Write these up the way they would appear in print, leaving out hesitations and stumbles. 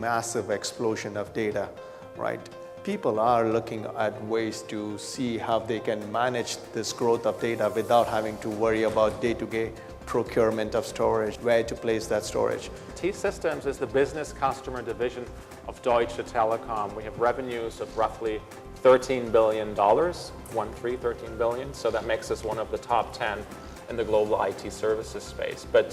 massive explosion of data, right? People are looking at ways to see how they can manage this growth of data without having to worry about day-to-day procurement of storage, where to place that storage. T-Systems is the business customer division of Deutsche Telekom. We have revenues of roughly $13 billion, 13 billion, so that makes us one of the top 10 in the global IT services space. But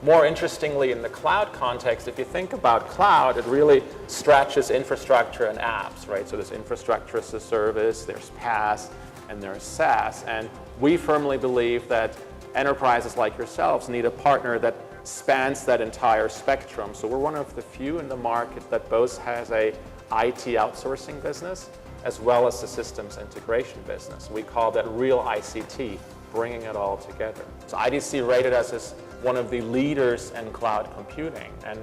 more interestingly, in the cloud context, if you think about cloud, it really stretches infrastructure and apps, right? So there's infrastructure as a service, there's PaaS, and there's SaaS. And we firmly believe that enterprises like yourselves need a partner that spans that entire spectrum. So we're one of the few in the market that both has a IT outsourcing business as well as a systems integration business. We call that real ICT, bringing it all together. So IDC rated us as one of the leaders in cloud computing. And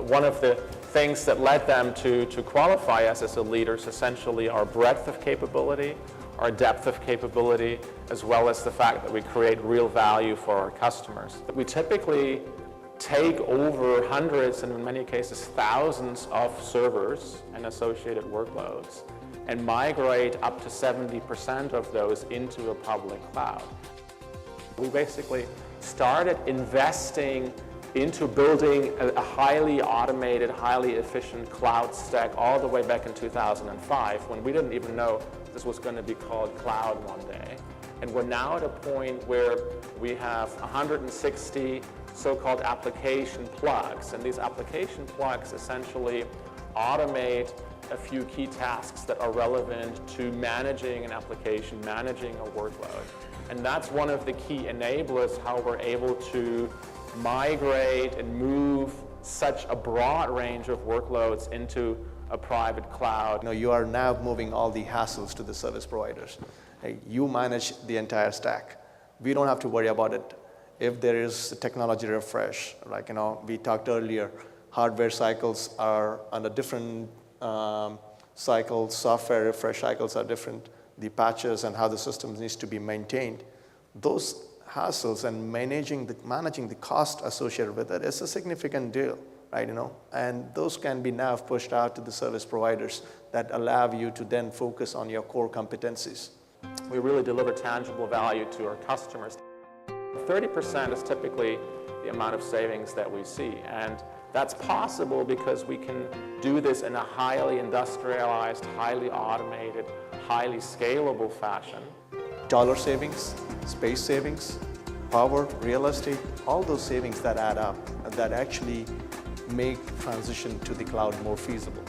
one of the things that led them to qualify us as a leader is essentially our breadth of capability, our depth of capability, as well as the fact that we create real value for our customers. We typically take over hundreds and in many cases thousands of servers and associated workloads and migrate up to 70% of those into a public cloud. We basically started investing into building a highly automated, highly efficient cloud stack all the way back in 2005 when we didn't even know this was going to be called cloud one day. And we're now at a point where we have 160 so-called application plugs. And these application plugs essentially automate a few key tasks that are relevant to managing an application, managing a workload. And that's one of the key enablers how we're able to migrate and move such a broad range of workloads into a private cloud. You are now moving all the hassles to the service providers. Hey, you manage the entire stack. We don't have to worry about it. If there is a technology refresh, like we talked earlier, hardware cycles are on a different cycles, software refresh cycles are different, the patches and how the system needs to be maintained. Those hassles and managing the cost associated with it is a significant deal, right? And those can be now pushed out to the service providers that allow you to then focus on your core competencies. We really deliver tangible value to our customers. 30% is typically the amount of savings that we see. And that's possible because we can do this in a highly industrialized, highly automated, highly scalable fashion. Dollar savings, space savings, power, real estate, all those savings that add up, that actually make transition to the cloud more feasible.